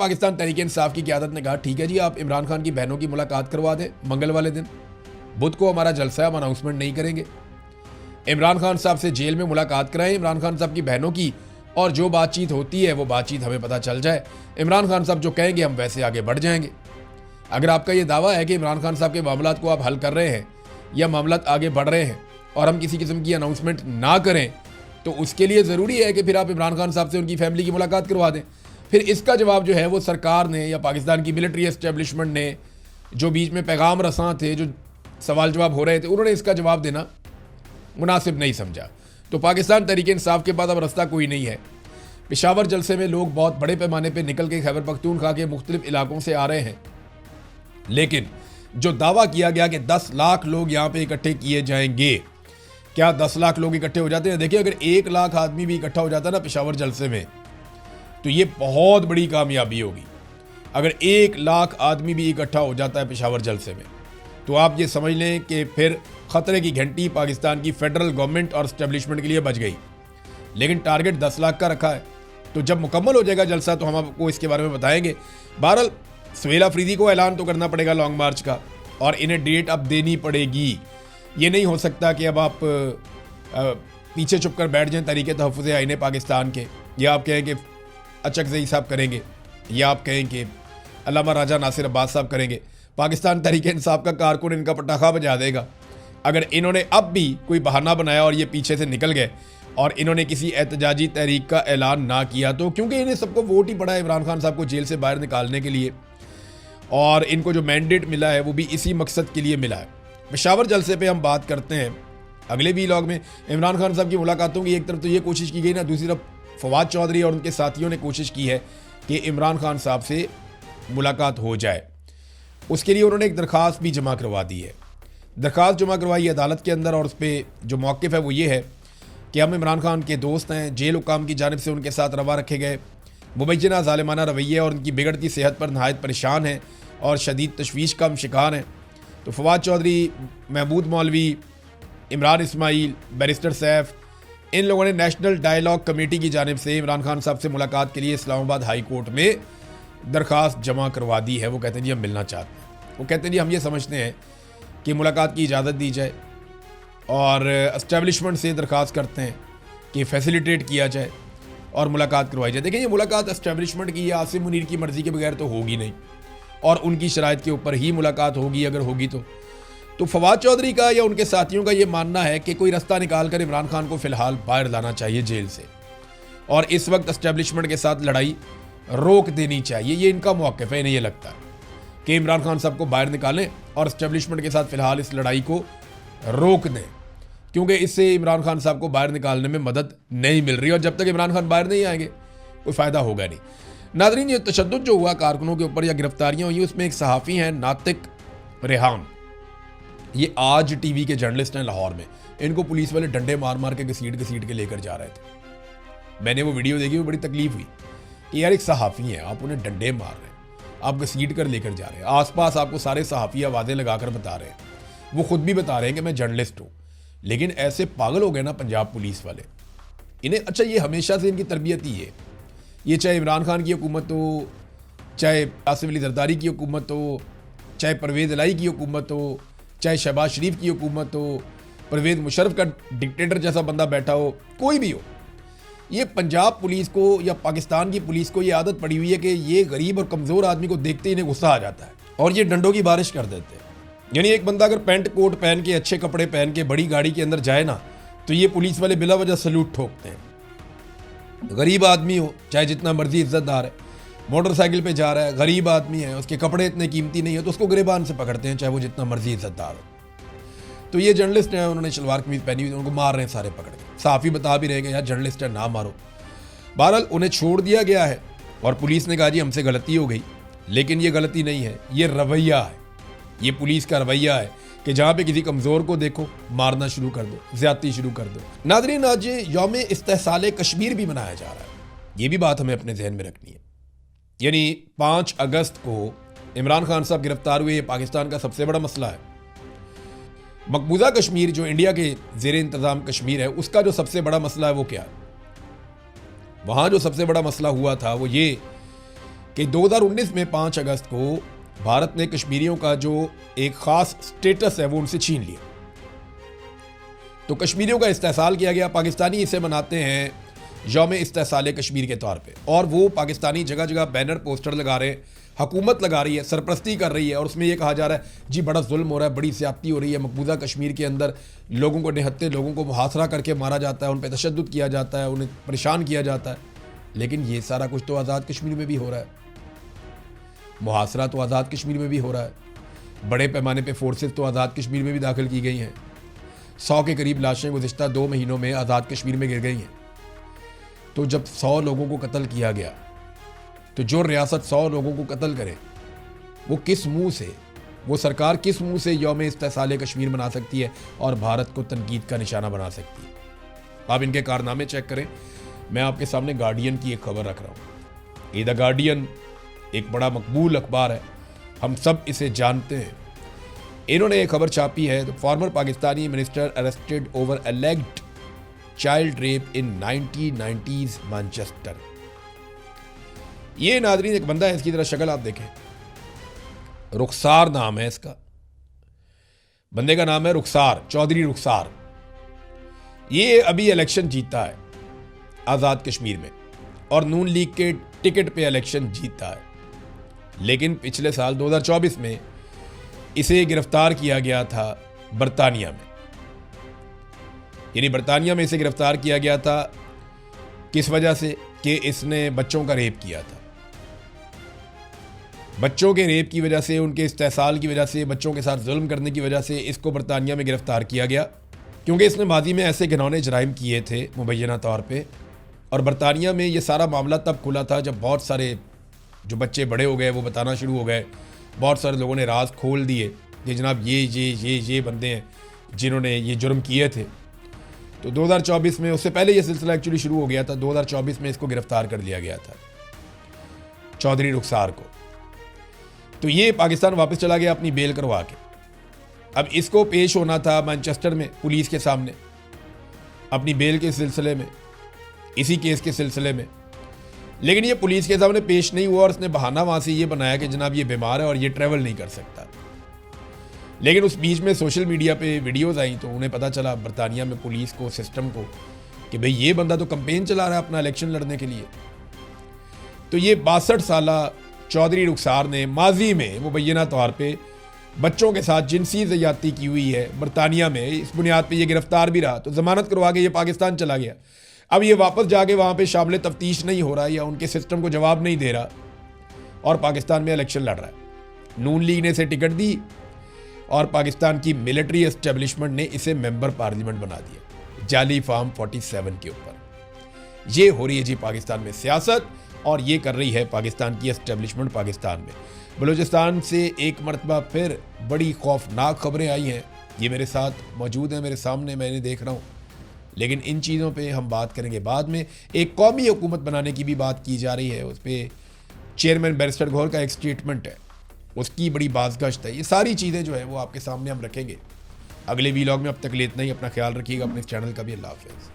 पाकिस्तान तहरीक इंसाफ की क़यादत ने कहा ठीक है जी, आप इमरान खान की बहनों की मुलाकात करवा दें मंगल वाले दिन, बुध को हमारा जलसा है, हम अनाउंसमेंट नहीं करेंगे। इमरान खान साहब से जेल में मुलाकात कराएं इमरान खान साहब की बहनों की, और जो बातचीत होती है वो बातचीत हमें पता चल जाए। इमरान खान साहब जो कहेंगे हम वैसे आगे बढ़ जाएंगे। अगर आपका ये दावा है कि इमरान खान साहब के मामलात को आप हल कर रहे हैं या मामलात आगे बढ़ रहे हैं और हम किसी किस्म की अनाउंसमेंट ना करें, तो उसके लिए ज़रूरी है कि फिर आप इमरान खान साहब से उनकी फैमिली की मुलाकात करवा दें। फिर इसका जवाब जो है वो सरकार ने या पाकिस्तान की मिलिट्री एस्टेब्लिशमेंट ने, जो बीच में पैगाम रसां थे, जो सवाल जवाब हो रहे थे, उन्होंने इसका जवाब देना मुनासिब नहीं समझा। तो पाकिस्तान तहरीक इंसाफ के पास अब रास्ता कोई नहीं है। पेशावर जलसे में लोग बहुत बड़े पैमाने पर निकल के खैबर पख्तूनख्वा के मुख्तलिफ इलाकों से आ रहे हैं, लेकिन जो दावा किया गया कि 10 लाख लोग यहाँ पे इकट्ठे किए जाएंगे, क्या 10 लाख लोग इकट्ठे हो जाते हैं? देखिए, अगर 1 लाख आदमी भी इकट्ठा हो जाता है ना पेशावर जलसे में, तो ये बहुत बड़ी कामयाबी होगी। अगर 1 लाख आदमी भी इकट्ठा हो जाता है पेशावर जलसे में, तो आप ये समझ लें कि फिर ख़तरे की घंटी पाकिस्तान की फेडरल गवर्नमेंट और स्टैब्लिशमेंट के लिए बच गई। लेकिन टारगेट 10 लाख का रखा है, तो जब मुकम्मल हो जाएगा जलसा तो हम आपको इसके बारे में बताएंगे। बहरहाल सुहेल अफरीदी को ऐलान तो करना पड़ेगा लॉन्ग मार्च का, और इन्हें डेट अब देनी पड़ेगी। ये नहीं हो सकता कि अब आप पीछे छुप कर बैठ जाएं तरीके तहफ़्फ़ुज़ आईने पाकिस्तान के, या आप कहें कि अचकज़ई साहब करेंगे, या आप कहें कि अल्लामा राजा नासिर अब्बास साहब करेंगे। पाकिस्तान तहरीक इंसाफ का कारकुन इनका पटाखा बजा देगा अगर इन्होंने अब भी कोई बहाना बनाया और ये पीछे से निकल गए और इन्होंने किसी एहतजाजी तहरीक का ऐलान ना किया तो। क्योंकि इन्हें सबको वोट ही पड़ा है इमरान खान साहब को जेल से बाहर निकालने के लिए, और इनको जो मैंडेट मिला है वो भी इसी मकसद के लिए मिला है। पेशावर जलसे पे हम बात करते हैं अगले व्लॉग में। इमरान खान साहब की मुलाकातों की एक तरफ तो ये कोशिश की गई ना, दूसरी तरफ फवाद चौधरी और उनके साथियों ने कोशिश की है कि इमरान खान साहब से मुलाकात हो जाए। उसके लिए उन्होंने एक दरख्वास्त भी जमा करवा दी है। दरख्वास्त जमा करवाई अदालत के अंदर, और उस पर जो मौक़िफ़ है वो ये है कि हम इमरान खान के दोस्त हैं, जेल हुकाम की जानिब से उनके साथ रवा रखे गए मुबैना ज़ालिमाना रवैये और उनकी बिगड़ती सेहत पर नहायत परेशान हैं और शदीद तशवीश का हम शिकार हैं। तो फवाद चौधरी, महमूद मौलवी, इमरान इस्माइल, बैरिस्टर सैफ, इन लोगों ने नेशनल डायलॉग कमेटी की जानिब से इमरान खान साहब से मुलाकात के लिए इस्लामाबाद हाई कोर्ट में दरख्वास्त जमा करवा दी है। वो कहते हैं जी हम मिलना चाहते हैं। वो कहते हैं जी हम ये समझते हैं कि मुलाकात की इजाज़त दी जाए, और एस्टेब्लिशमेंट से दरख्वास्त करते हैं कि फैसिलिटेट किया जाए और मुलाकात करवाई जाए। देखिए, ये मुलाकात एस्टेब्लिशमेंट की या आसिम मुनीर की मर्ज़ी के बगैर तो होगी नहीं, और उनकी शराइत के ऊपर ही मुलाकात होगी अगर होगी तो फवाद चौधरी का या उनके साथियों का ये मानना है कि कोई रास्ता निकाल कर इमरान खान को फ़िलहाल बाहर लाना चाहिए जेल से, और इस वक्त एस्टेब्लिशमेंट के साथ लड़ाई रोक देनी चाहिए। ये इनका मौक़िफ़ है। इन्हें ये लगता है कि इमरान खान साहब को बाहर निकालें और एस्टेब्लिशमेंट के साथ फ़िलहाल इस लड़ाई को रोक दें, क्योंकि इससे इमरान खान साहब को बाहर निकालने में मदद नहीं मिल रही, और जब तक इमरान खान बाहर नहीं आएंगे कोई फ़ायदा होगा नहीं। नाज़रीन, ये तशद्दुद जो हुआ कारकुनों के ऊपर या गिरफ्तारियाँ हुई, उसमें एक सहाफ़ी हैं नातिक रेहान, ये आज टीवी के जर्नलिस्ट हैं लाहौर में। इनको पुलिस वाले डंडे मार मार के घसीट के लेकर जा रहे थे। मैंने वो वीडियो देखी, वो बड़ी तकलीफ हुई कि यार एक सहाफ़ी हैं, आप उन्हें डंडे मार रहे हैं, आप घसीट कर लेकर जा रहे हैं, आसपास आपको सारे सहाफ़ी आवाज़ें लगाकर बता रहे हैं, वो खुद भी बता रहे हैं कि मैं जर्नलिस्ट हूँ। लेकिन ऐसे पागल हो गए ना पंजाब पुलिस वाले, इन्हें अच्छा ये हमेशा से इनकी तरबियत ही है। ये चाहे इमरान खान की हुकूमत हो, चाहे आसिफ अली जरदारी की हुकूमत हो, चाहे परवेज़ इलाही की हुकूमत हो, चाहे शहबाज शरीफ की हुकूमत हो, परवेज़ मुशर्रफ का डिक्टेटर जैसा बंदा बैठा हो, कोई भी हो, ये पंजाब पुलिस को या पाकिस्तान की पुलिस को ये आदत पड़ी हुई है कि ये गरीब और कमज़ोर आदमी को देखते ही इन्हें गुस्सा आ जाता है और ये डंडों की बारिश कर देते हैं। यानी एक बंदा अगर पैंट कोट पहन के, अच्छे कपड़े पहन के बड़ी गाड़ी के अंदर जाए ना, तो ये पुलिस वाले बिला वजह सलूट ठोकते हैं। गरीब आदमी हो, चाहे जितना मर्जी इज्जतदार है, मोटरसाइकिल पे जा रहा है, गरीब आदमी है, उसके कपड़े इतने कीमती नहीं है, तो उसको गिरेबान से पकड़ते हैं, चाहे वो जितना मर्जी इज्जतदार हो। तो ये जर्नलिस्ट हैं, उन्होंने शलवार कमीज पहनी हुई, उनको मार रहे हैं सारे पकड़ के। साफ़ी बता भी रहेंगे यार जर्नलिस्ट है, ना मारो। बहरहाल उन्हें छोड़ दिया गया है और पुलिस ने कहा जी हमसे गलती हो गई, लेकिन ये गलती नहीं है, ये रवैया है, ये पुलिस का रवैया है कि जहाँ पे किसी कमज़ोर को देखो मारना शुरू कर दो, ज़्यादती शुरू कर दो। नाज़रीन, आज यौम इस्तेहसाल कश्मीर भी मनाया जा रहा है, ये भी बात हमें अपने जहन में रखनी है। यानी 5 अगस्त को इमरान खान साहब गिरफ्तार हुए, ये पाकिस्तान का सबसे बड़ा मसला है। मकबूजा कश्मीर जो इंडिया के ज़ेर इंतज़ाम कश्मीर है, उसका जो सबसे बड़ा मसला है वो क्या है? वहाँ जो सबसे बड़ा मसला हुआ था वो ये कि 2019 में 5 अगस्त को भारत ने कश्मीरियों का जो एक खास स्टेटस है वो उनसे छीन लिया। तो कश्मीरियों का इस्तेहसाल किया गया। पाकिस्तानी इसे मनाते हैं यौम इस्तेहसाल कश्मीर के तौर पे, और वो पाकिस्तानी जगह जगह बैनर पोस्टर लगा रहे हैं, हुकूमत लगा रही है, सरपरस्ती कर रही है, और उसमें ये कहा जा रहा है जी बड़ा जुल्म हो रहा है, बड़ी ज़्यादती हो रही है, मकबूजा कश्मीर के अंदर लोगों को, निहत्ते लोगों को मुहासरा करके मारा जाता है, उन पर तशद्दुद किया जाता है, उन्हें परेशान किया जाता है। लेकिन ये सारा कुछ तो आज़ाद कश्मीर में भी हो रहा है। मुहासरा तो आज़ाद कश्मीर में भी हो रहा है। बड़े पैमाने पे फोर्सेस तो आज़ाद कश्मीर में भी दाखिल की गई हैं। 100 के करीब लाशें गुज़िश्ता 2 महीनों में आज़ाद कश्मीर में गिर गई हैं। तो जब 100 लोगों को कत्ल किया गया, तो जो रियासत 100 लोगों को कत्ल करे, वो किस मुंह से, वो सरकार किस मुंह से यौम इस्तेहसाल कश्मीर मना सकती है और भारत को तनकीद का निशाना बना सकती है? आप इनके कारनामे चेक करें। मैं आपके सामने गार्डियन की एक खबर रख रहा हूँ। ये द गार्डियन एक बड़ा मकबूल अखबार है, हम सब इसे जानते हैं। इन्होंने एक खबर छापी है, former Pakistani minister arrested over alleged child rape in 1990s Manchester. ये नादरीन एक बंदा है, इसकी तरह शक्ल आप देखें, रुखसार नाम है इसका, बंदे का नाम है रुखसार, चौधरी रुखसार। ये अभी इलेक्शन जीता है आज़ाद कश्मीर में, और नून लीग के टिकट पे इलेक्शन जीता है। लेकिन पिछले साल 2024 में इसे गिरफ्तार किया गया था बरतानिया में। यानी बरतानिया में इसे गिरफ्तार किया गया था किस वजह से? कि इसने बच्चों का रेप किया था। बच्चों के रेप की वजह से, उनके इस्तेहसाल की वजह से, बच्चों के साथ जुल्म करने की वजह से इसको बरतानिया में गिरफ्तार किया गया, क्योंकि इसने माजी में ऐसे घिनौने जराइम किए थे मुबैना तौर पे। और बरतानिया में ये सारा मामला तब खुला था जब बहुत सारे जो बच्चे बड़े हो गए वो बताना शुरू हो गए। बहुत सारे लोगों ने राज खोल दिए कि जनाब ये बंदे हैं जिन्होंने ये जुर्म किए थे। तो 2024 में, उससे पहले ये सिलसिला एक्चुअली शुरू हो गया था, 2024 में इसको गिरफ्तार कर लिया गया था, चौधरी रुखसार को। तो ये पाकिस्तान वापस चला गया अपनी बेल करवा के। अब इसको पेश होना था मैनचेस्टर में पुलिस के सामने अपनी बेल के सिलसिले में, इसी केस के सिलसिले में। लेकिन ये पुलिस के सामने पेश नहीं हुआ, और उसने बहाना वहाँ से ये बनाया कि जनाब ये बीमार है और ये ट्रैवल नहीं कर सकता। लेकिन उस बीच में सोशल मीडिया पे वीडियोस आई, तो उन्हें पता चला बरतानिया में पुलिस को, सिस्टम को, कि भाई ये बंदा तो कैंपेन चला रहा है अपना इलेक्शन लड़ने के लिए। तो ये 62 साला चौधरी रुखसार ने माजी में मुबैना तौर पे बच्चों के साथ जिनसी ज़्यादती की हुई है बरतानिया में। इस बुनियाद पे ये गिरफ्तार भी रहा, तो ज़मानत करवा के ये पाकिस्तान चला गया। अब ये वापस जाके वहाँ पे शामिल तफ्तीश नहीं हो रहा, या उनके सिस्टम को जवाब नहीं दे रहा, और पाकिस्तान में इलेक्शन लड़ रहा है। नून लीग ने इसे टिकट दी, और पाकिस्तान की मिलिट्री एस्टेब्लिशमेंट ने इसे मेंबर पार्लियामेंट बना दिया, जाली फार्म 47 के ऊपर। ये हो रही है जी पाकिस्तान में सियासत, और ये कर रही है पाकिस्तान की एस्टेब्लिशमेंट पाकिस्तान में। बलूचिस्तान से एक मरतबा फिर बड़ी खौफनाक खबरें आई हैं। ये मेरे साथ मौजूद हैं, मेरे सामने, मैं इन्हें देख रहा हूँ। लेकिन इन चीज़ों पे हम बात करेंगे बाद में। एक कौमी हुकूमत बनाने की भी बात की जा रही है, उस पर चेयरमैन बैरिस्टर गौहर का एक स्टेटमेंट है, उसकी बड़ी बाज़गश्त है। ये सारी चीज़ें जो है वो आपके सामने हम रखेंगे अगले वीलॉग में। अब तक ले इतना ही, अपना ख्याल रखिएगा, अपने चैनल का भी। अल्लाह हाफ़िज़।